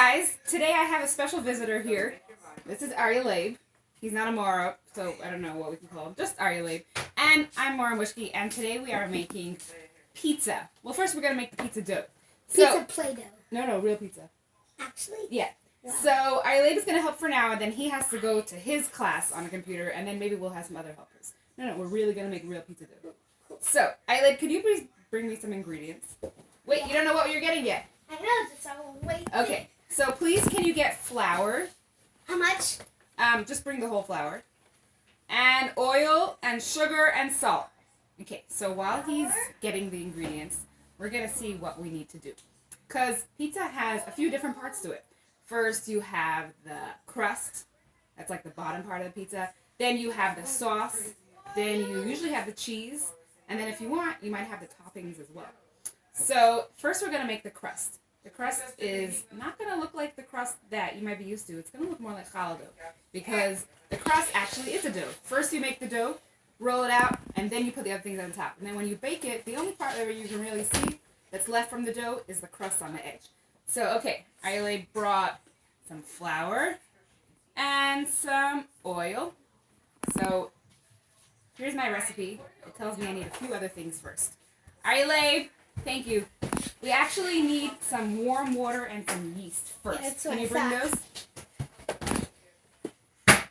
guys, today I have a special visitor here. This is Aryeh. He's not a Morah, so I don't know what we can call him. Just Aryeh. And I'm Morah Mushkie, and today we are making pizza. Well, first we're going to make the pizza dough. Pizza Play-Doh. No, real pizza. Actually? Yeah. Wow. So Aryeh is going to help for now, and then he has to go to his class on a computer, and then maybe we'll have some other helpers. No, we're really going to make real pizza dough. So, Aryeh, could you please bring me some ingredients? Wait, you don't know what you're getting yet? I know, just I'll wait. Okay, so please can you get flour? How much? Just bring the whole flour. And oil and sugar and salt. Okay, so while he's getting the ingredients, we're going to see what we need to do. Because pizza has a few different parts to it. First, you have the crust. That's like the bottom part of the pizza. Then you have the sauce. Then you usually have the cheese. And then if you want, you might have the toppings as well. So first we're going to make the crust. The crust is not going to look like the crust that you might be used to. It's going to look more like challah dough because the crust actually is a dough. First you make the dough, roll it out, and then you put the other things on top. And then when you bake it, the only part that you can really see that's left from the dough is the crust on the edge. So, okay, Aryeh brought some flour and some oil. So here's my recipe. It tells me I need a few other things first. Aryeh, thank you. We actually need some warm water and some yeast first. Yeah, that's Can what you I bring thought. those?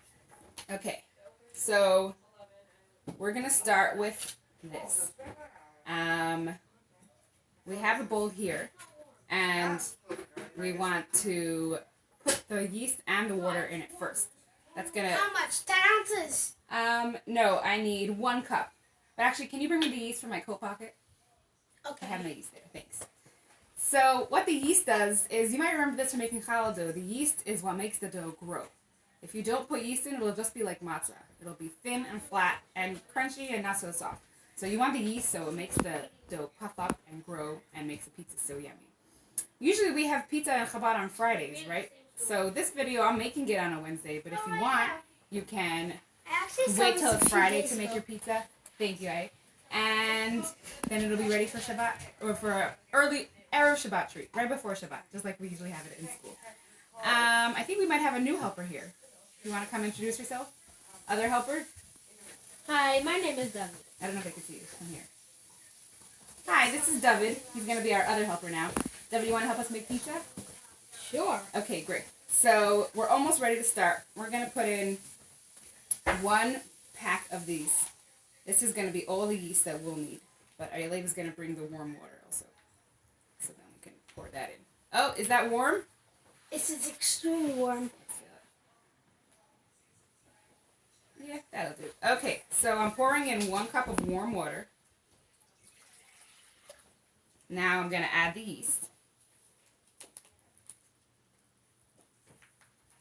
Okay, so we're going to start with this. We have a bowl here, and we want to put the yeast and the water in it first. That's going to... How much? 10 ounces? No, I need 1 cup. But actually, can you bring me the yeast from my coat pocket? Okay. I have my yeast there, thanks. So what the yeast does is, you might remember this from making challah dough, the yeast is what makes the dough grow. If you don't put yeast in, it'll just be like matzah. It'll be thin and flat and crunchy and not so soft. So you want the yeast so it makes the dough puff up and grow and makes the pizza so yummy. Usually we have pizza and Chabad on Fridays, right? So this video, I'm making it on a Wednesday, but if you want, you can wait till it's Friday to make your pizza. Thank you, and then it'll be ready for Shabbat, or for early Erev Shabbat treat, right before Shabbat, just like we usually have it in school. I think we might have a new helper here. You want to come introduce yourself? Other helper? Hi, my name is David. I don't know if I can see you. Come here. Hi, this is David. He's going to be our other helper now. David, you want to help us make pizza? Sure. Okay, great. So we're almost ready to start. We're going to put in 1 pack of these. This is going to be all the yeast that we'll need. But Aryeh is going to bring the warm water also. So then we can pour that in. Oh, is that warm? This is extremely warm. Yeah, that'll do. Okay, so I'm pouring in 1 cup of warm water. Now I'm going to add the yeast.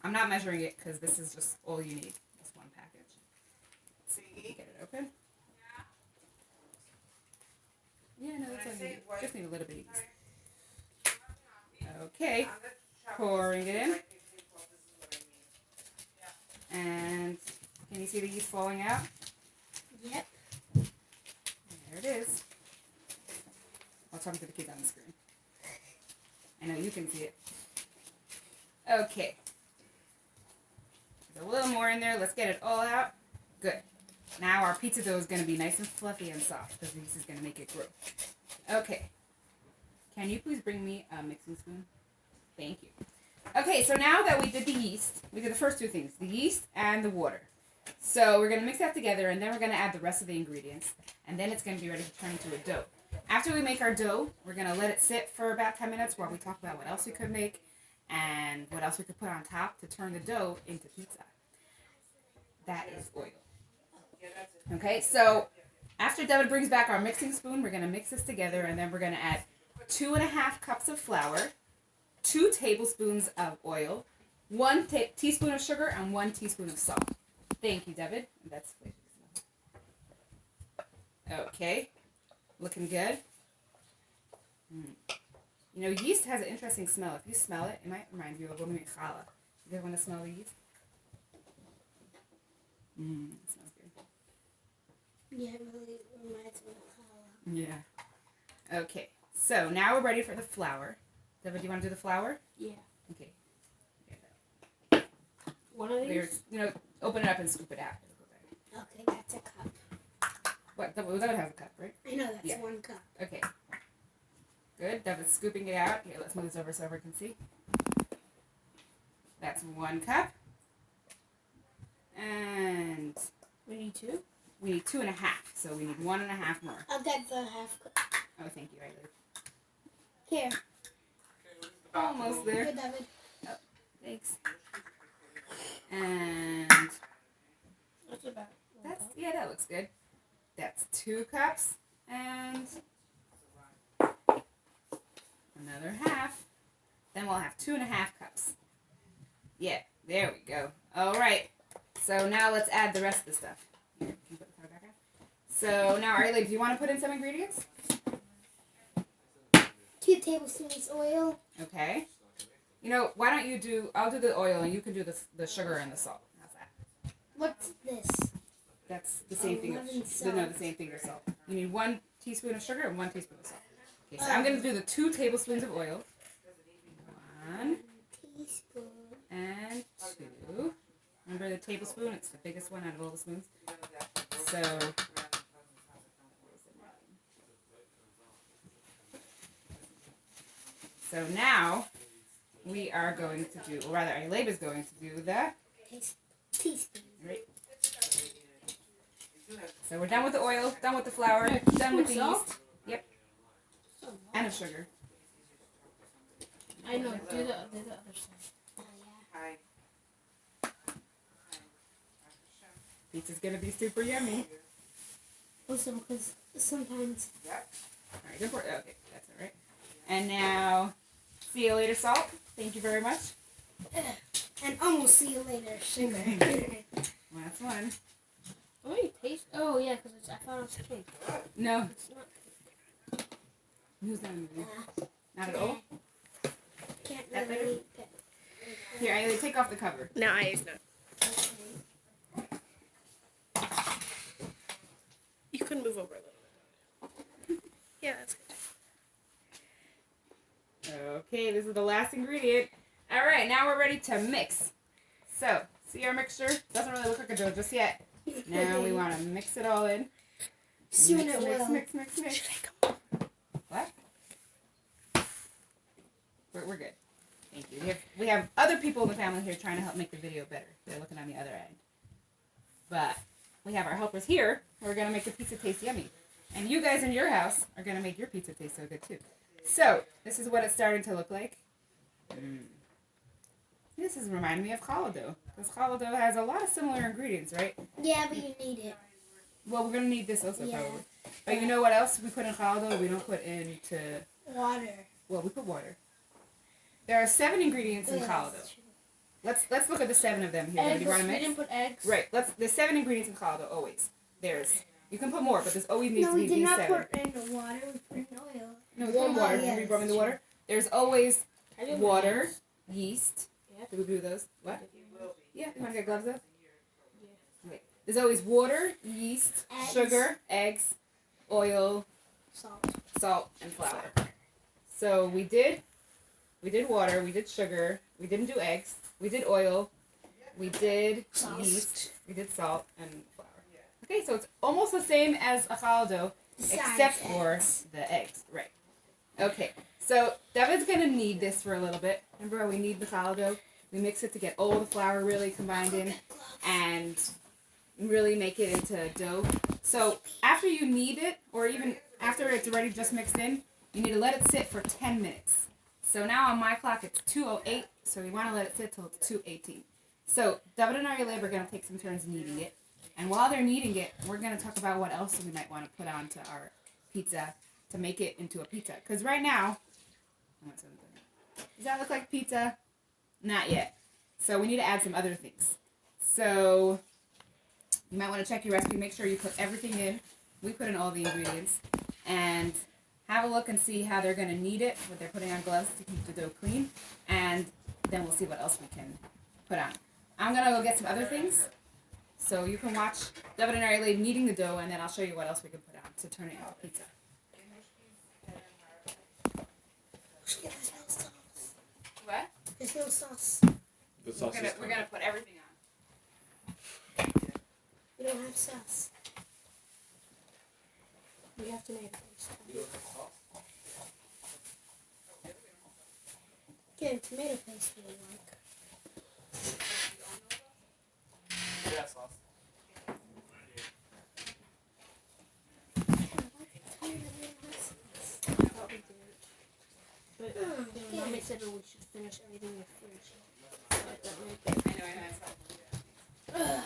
I'm not measuring it because this is just all you need. This 1 package. Let's see, get it open. Yeah, no, that's all you need. Just need a little bit of yeast. Okay, pouring it in. And can you see the yeast falling out? Yep. There it is. I'll talk to the kids on the screen. I know you can see it. Okay. There's a little more in there. Let's get it all out. Good. Now our pizza dough is going to be nice and fluffy and soft because this is going to make it grow. Okay. Can you please bring me a mixing spoon? Thank you. Okay, so now that we did the yeast, we did the first 2 things, the yeast and the water. So we're going to mix that together, and then we're going to add the rest of the ingredients, and then it's going to be ready to turn into a dough. After we make our dough, we're going to let it sit for about 10 minutes while we talk about what else we could make and what else we could put on top to turn the dough into pizza. That is oil. Okay, so after David brings back our mixing spoon, we're going to mix this together, and then we're going to add 2.5 cups of flour, 2 tablespoons of oil, 1 teaspoon of sugar, and 1 teaspoon of salt. Thank you, David. That's okay. Looking good. You know, yeast has an interesting smell. If you smell it, it might remind you of when we make challah. You guys want to smell the yeast? It smells good. Yeah, it really reminds me of challah. Yeah. Okay. So now we're ready for the flour. David, do you want to do the flour? Yeah. Okay. One of There's, these? open it up and scoop it out. Okay, that's a cup. What? That has a cup, right? I know that's Yeah. 1 cup. Okay. Good. Devin's scooping it out. Here, let's move this over so everyone can see. That's 1 cup. And We need 2? we need 2.5. So we need 1.5 more. I'll get the half cup. Oh, thank you, Riley. Here. Almost there. Here, David. Thanks. And That's about that looks good. That's 2 cups and another half. Then we'll have 2.5 cups. Yeah, there we go. All right. So now let's add the rest of the stuff. Here, can you put the cover back on? So now, Arlie, do you want to put in some ingredients? 2 tablespoons oil. Okay. Why don't you do? I'll do the oil and you can do the sugar and the salt. How's that? What's this? That's the same thing. The same thing as salt. You need 1 teaspoon of sugar and 1 teaspoon of salt. Okay, so I'm going to do the 2 tablespoons of oil. 1 teaspoon and 2. Remember the tablespoon? It's the biggest one out of all the spoons. So now we are going to do, or rather, Aileb is going to do the teaspoon. Right. So we're done with the oil, done with the flour, done with the yeast. Yep. And of sugar. I know. Do the other side. Oh yeah. Pizza's gonna be super yummy. Also, because sometimes. Alright, good for it. Okay, that's alright. And now, see you later, salt. Thank you very much. And almost see you later, sugar. Last one. Oh, you taste. Oh yeah, because I thought it was cake. No. It's not. Who's that? Not at all? Can't That really. Here, Ailey, take off the cover. No, it's not. Okay. You could move over a little bit. Yeah, that's good. Okay, this is the last ingredient. Alright, now we're ready to mix. So, see our mixture? Doesn't really look like a dough just yet. Now we want to mix it all in. Soon Mix, it will. mix. What? We're good. Thank you. We have other people in the family here trying to help make the video better. They're looking on the other end. But we have our helpers here who are going to make the pizza taste yummy. And you guys in your house are going to make your pizza taste so good too. So, this is what it's starting to look like. This is reminding me of challah dough. Because challah dough has a lot of similar ingredients, right? Yeah, but you need it. Well, we're going to need this also Yeah. probably. But you know what else we put in challah dough we don't put into... Water. Well, we put water. There are 7 ingredients in challah dough. Let's look at the 7 of them here. Eggs. Do you want to We mix? didn't put eggs. Right. There's 7 ingredients in challah dough always. You can put more, but there's always needs No, to we be did these not 7. put in the water. We put in oil. No, we put in water. Oh, yeah, we brought in the that's water. There's always I didn't water, put yeast. Yeah. Do we do those? What? Yeah. You want to get gloves up? Yeah. Okay. There's always water, yeast, Eggs. sugar, eggs, oil, salt, and flour. So we did water, we did sugar, we didn't do eggs, we did oil, we did yeast, we did salt, and flour. Okay, so it's almost the same as a challah dough, except for the eggs. Right. Okay, so David's going to knead this for a little bit. Remember how we knead the challah dough? We mix it to get all the flour really combined in and really make it into dough. So after you knead it, or even after it's already just mixed in, you need to let it sit for 10 minutes. So now on my clock it's 2:08, so we want to let it sit till it's 2:18. So David and Aileb are going to take some turns kneading it. And while they're kneading it, we're going to talk about what else we might want to put onto our pizza to make it into a pizza. Because right now, does that look like pizza? Not yet. So we need to add some other things. So you might want to check your recipe, make sure you put everything in. We put in all the ingredients. And have a look and see how they're going to knead it, what they're putting on gloves to keep the dough clean. And then we'll see what else we can put on. I'm going to go get some other things. So you can watch David and Aileb kneading the dough, and then I'll show you what else we can put on to turn it into pizza. There's no sauce. What? There's no sauce. The sauce is We're gonna put everything on. We don't have sauce. We have tomato paste. Get tomato paste we like. Yeah, sauce. But Mommy said that we should finish everything in the fridge. I know.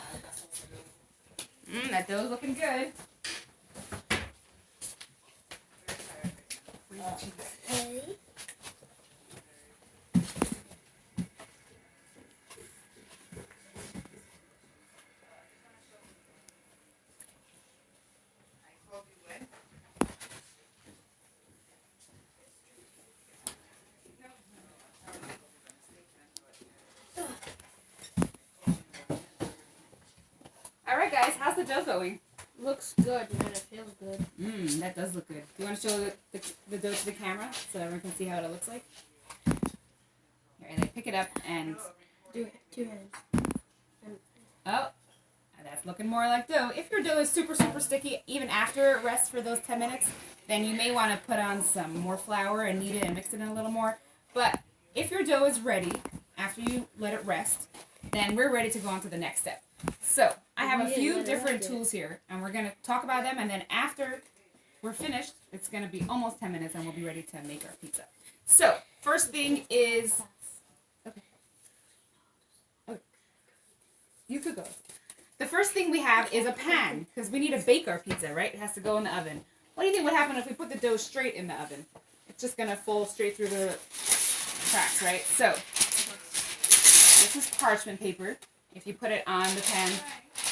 That dough's looking good. Hey. All right, guys, how's the dough going? Looks good, man. It feels good. That does look good. Do you want to show the dough to the camera so everyone can see how it looks like? Here, and then pick it up and Do two hands. oh, that's looking more like dough. If your dough is super, super sticky, even after it rests for those 10 minutes, then you may want to put on some more flour and knead it and mix it in a little more. But if your dough is ready after you let it rest, then we're ready to go on to the next step. So I have a few different tools here, and we're going to talk about them, and then after we're finished, it's going to be almost 10 minutes, and we'll be ready to make our pizza. So first thing is... Okay. You could go. The first thing we have is a pan, because we need to bake our pizza, right? It has to go in the oven. What do you think would happen if we put the dough straight in the oven? It's just going to fall straight through the cracks, right? So, this is parchment paper. If you put it on the pan,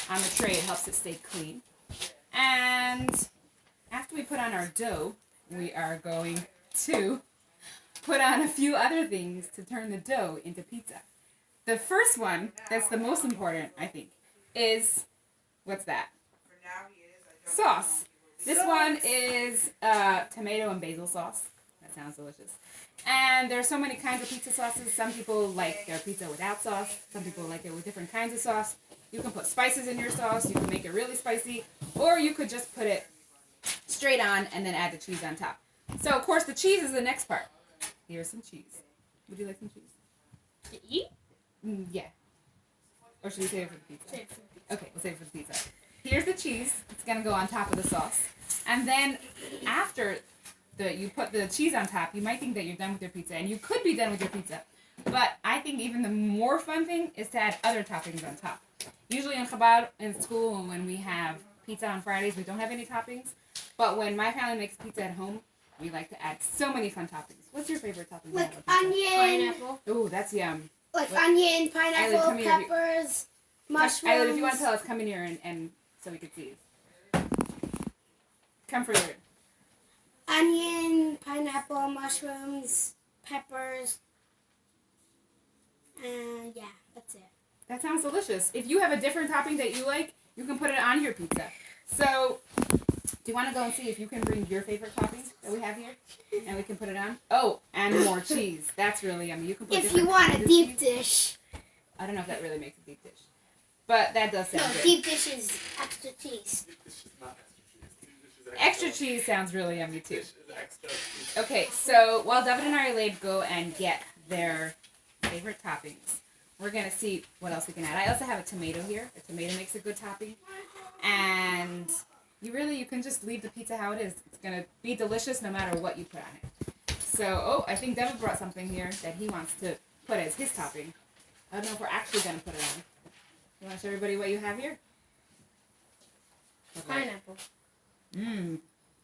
on the tray, it helps it stay clean. And after we put on our dough, we are going to put on a few other things to turn the dough into pizza. The first one, that's the most important, I think, is, what's that? Sauce. This one is tomato and basil sauce. That sounds delicious. And there's so many kinds of pizza sauces. Some people like their pizza without sauce. Some people like it with different kinds of sauce. You can put spices in your sauce. You can make it really spicy. Or you could just put it straight on and then add the cheese on top. So, of course, the cheese is the next part. Here's some cheese. Would you like some cheese? To eat? Yeah. Or should we save it for the pizza? Save it for the pizza. Okay, we'll save it for the pizza. Here's the cheese. It's going to go on top of the sauce. And then after you put the cheese on top, you might think that you're done with your pizza. And you could be done with your pizza. But I think even the more fun thing is to add other toppings on top. Usually in Chabad, in school, when we have pizza on Fridays, we don't have any toppings. But when my family makes pizza at home, we like to add so many fun toppings. What's your favorite topping? Like onion. Pineapple. Oh, that's yum. Like What? onion, Island, pineapple, come here. peppers, mushrooms. Island, if you want to tell us, come in here and so we can see you. Come further. Onion, pineapple, mushrooms, peppers. And yeah, that's it. That sounds delicious. If you have a different topping that you like, you can put it on your pizza. So, do you want to go and see if you can bring your favorite topping that we have here? And we can put it on? Oh, and more cheese. That's really yummy. You can put If different you want kinds a of deep cheese. dish. I don't know if that really makes a deep dish. But that does No, sound good. deep dish is extra cheese. This is not extra cheese. This is Extra cheese sounds really yummy too. This is extra cheese. Okay, so while David and Ariel go and get their favorite toppings, we're going to see what else we can add. I also have a tomato here. A tomato makes a good topping. And you can just leave the pizza how it is. It's going to be delicious no matter what you put on it. So, I think David brought something here that he wants to put as his topping. I don't know if we're actually going to put it on. You want to show everybody what you have here? Pineapple.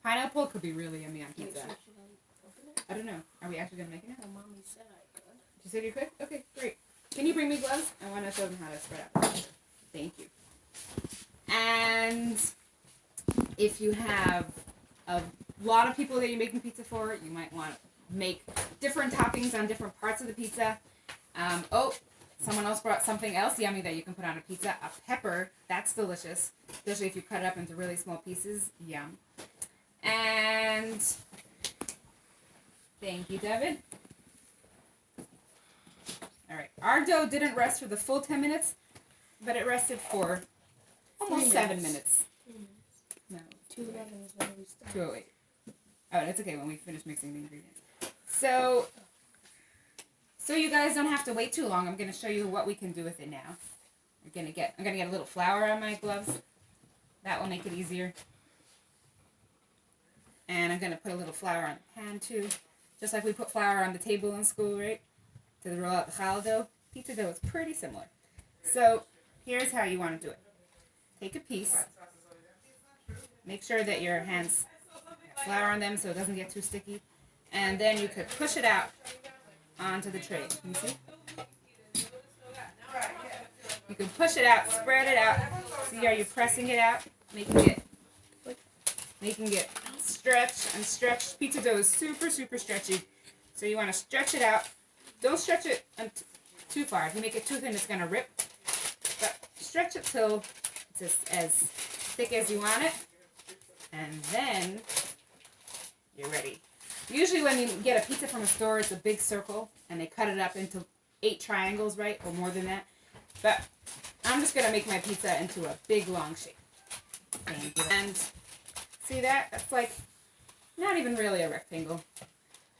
Pineapple could be really yummy on Wait, pizza. so should I open it? I don't know. Are we actually going to make it now? Oh, Mommy said I could. You said you could? Okay, great. Can you bring me gloves? I want to show them how to spread out. Thank you. And if you have a lot of people that you're making pizza for, you might want to make different toppings on different parts of the pizza. Someone else brought something else yummy that you can put on a pizza. A pepper. That's delicious. Especially if you cut it up into really small pieces. Yum. And thank you, David. All right. our dough didn't rest for the full 10 minutes, but it rested for almost 7 minutes. No, 2:11 is when we start. 2:08. Oh, that's okay when we finish mixing the ingredients. So you guys don't have to wait too long. I'm gonna show you what we can do with it now. I'm gonna get a little flour on my gloves. That will make it easier. And I'm gonna put a little flour on the pan too, just like we put flour on the table in school, right? To roll out the challah dough. Pizza dough is pretty similar. So here's how you want to do it. Take a piece. Make sure that your hands have flour on them so it doesn't get too sticky. And then you could push it out onto the tray. Can you see? You can push it out, spread it out. See, are you pressing it out? Making it stretch and stretch. Pizza dough is super, super stretchy. So you want to stretch it out. Don't stretch it too far. If you make it too thin, it's going to rip. But stretch it till it's as thick as you want it. And then you're ready. Usually when you get a pizza from a store, it's a big circle. And they cut it up into 8 triangles, right? Or more than that. But I'm just going to make my pizza into a big, long shape. And see that? That's like not even really a rectangle.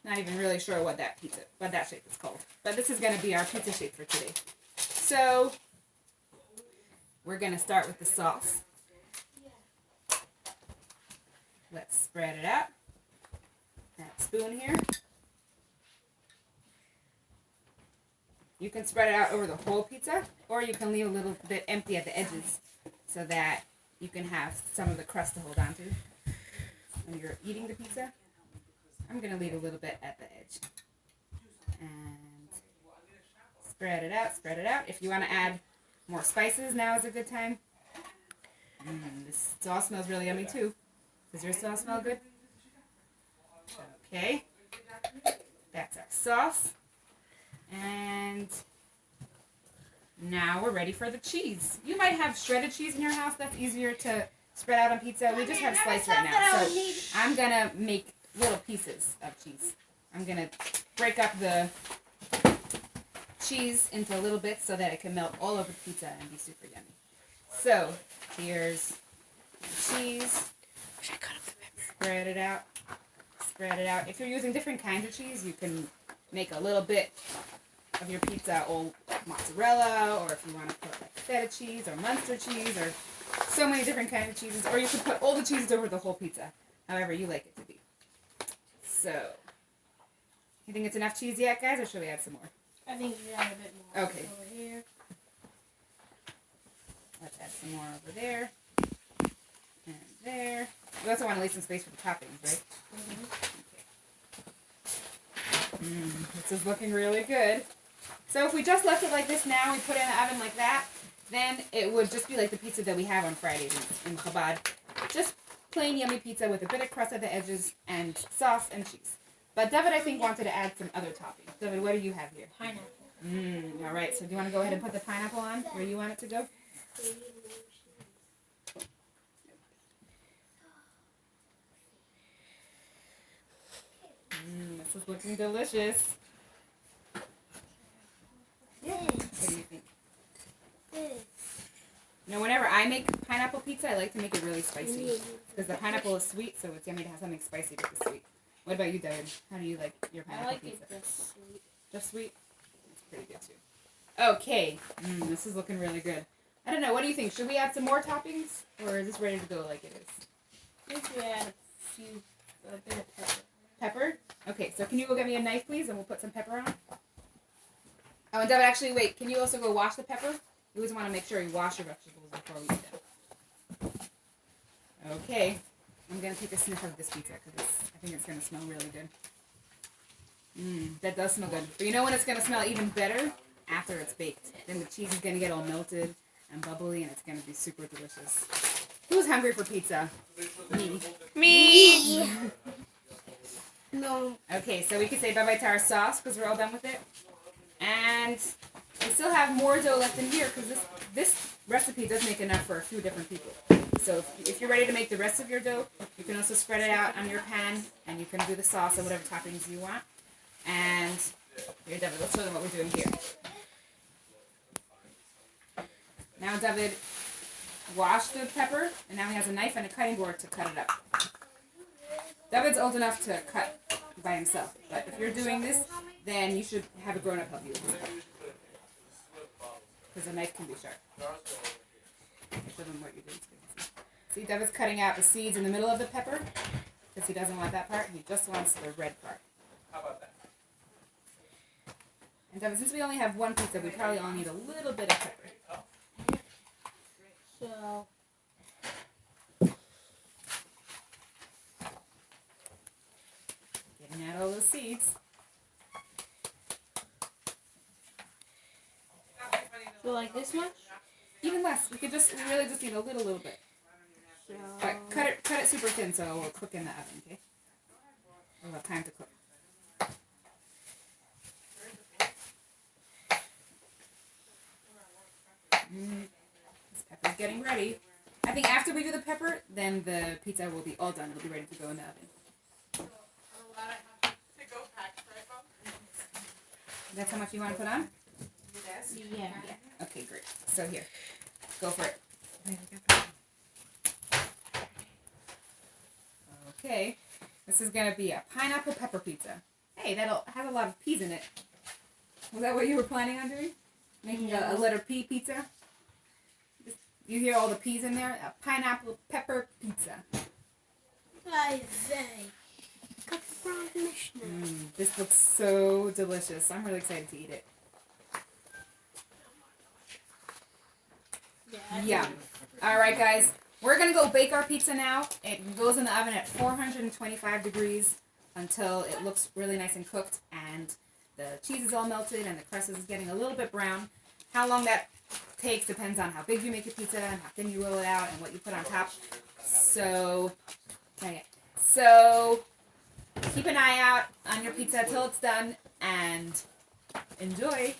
Not even really sure what that shape is called. But this is going to be our pizza shape for today. So we're going to start with the sauce. Let's spread it out. That spoon here. You can spread it out over the whole pizza, or you can leave a little bit empty at the edges so that you can have some of the crust to hold on to when you're eating the pizza. I'm going to leave a little bit at the edge. And spread it out, spread it out. If you want to add more spices, now is a good time. This sauce smells really yummy too. Does your sauce smell good? Okay. That's our sauce. And now we're ready for the cheese. You might have shredded cheese in your house. That's easier to spread out on pizza. We just have sliced right now. So I'm going to make little pieces of cheese. I'm going to break up the cheese into little bits so that it can melt all over the pizza and be super yummy. So here's the cheese. Spread it out. Spread it out. If you're using different kinds of cheese, you can make a little bit of your pizza all mozzarella, or if you want to put like feta cheese or Munster cheese, or so many different kinds of cheeses, or you can put all the cheeses over the whole pizza, however you like it to be. So, you think it's enough cheese yet, guys, or should we add some more? I think you add a bit more. Okay. Over here. Let's add some more over there. And there. You also want to leave some space for the toppings, right? This is looking really good. So if we just left it like this now, we put it in the oven like that, then it would just be like the pizza that we have on Fridays in Chabad. Just plain yummy pizza with a bit of crust at the edges and sauce and cheese. But David, I think, wanted to add some other toppings. David, what do you have here? Pineapple. All right, so do you want to go ahead and put the pineapple on where you want it to go? This is looking delicious. This. What do you think? This. You know, whenever I make pineapple pizza, I like to make it really spicy. Because the pineapple is sweet, so it's yummy to have something spicy with the sweet. What about you, David? How do you like your I pineapple like pizza? it just sweet. Just sweet? It's pretty good too. Okay. This is looking really good. I don't know, what do you think? Should we add some more toppings? Or is this ready to go like it is? I think we add a bit of pepper. Pepper? Okay, so can you go get me a knife, please, and we'll put some pepper on? Oh, and David, actually, wait. Can you also go wash the pepper? You always want to make sure you wash your vegetables before we eat them. Okay. I'm going to take a sniff of this pizza because I think it's going to smell really good. That does smell good. But you know when it's going to smell even better? After it's baked. Then the cheese is going to get all melted and bubbly, and it's going to be super delicious. Who's hungry for pizza? Me. No. Okay, so we can say bye-bye to our sauce because we're all done with it. And we still have more dough left in here because this recipe does make enough for a few different people. So if you're ready to make the rest of your dough, you can also spread it out on your pan, and you can do the sauce or whatever toppings you want. And here, David, let's show them what we're doing here. Now David washed the pepper, and now he has a knife and a cutting board to cut it up. David's old enough to cut by himself, but if you're doing this, then you should have a grown-up help you. Because a knife can be sharp. Show them what you're doing. See, David's cutting out the seeds in the middle of the pepper, because he doesn't want that part. He just wants the red part. How about that? And David, since we only have one pizza, we probably all need a little bit of pepper. So, Getting out all those seeds. so like this much? Even less. We really just need a little bit. So, But cut it super thin so it will cook in the oven, okay? We'll have time to cook. This pepper's getting ready. I think after we do the pepper, then the pizza will be all done. It'll be ready to go in the oven. That's how much you want to put on? yeah. Okay, great. So here, go for it. Okay, this is gonna be a pineapple pepper pizza. Hey, that'll have a lot of peas in it. Was that what you were planning on doing? Making a letter P pizza? You hear all the peas in there? A pineapple pepper pizza. I say. Got the brown Mishnah. This looks so delicious. I'm really excited to eat it. Yeah. Yum. Alright guys, we're going to go bake our pizza now. It goes in the oven at 425 degrees until it looks really nice and cooked and the cheese is all melted and the crust is getting a little bit brown. How long that takes depends on how big you make your pizza and how thin you roll it out and what you put on top. So keep an eye out on your pizza till it's done and enjoy.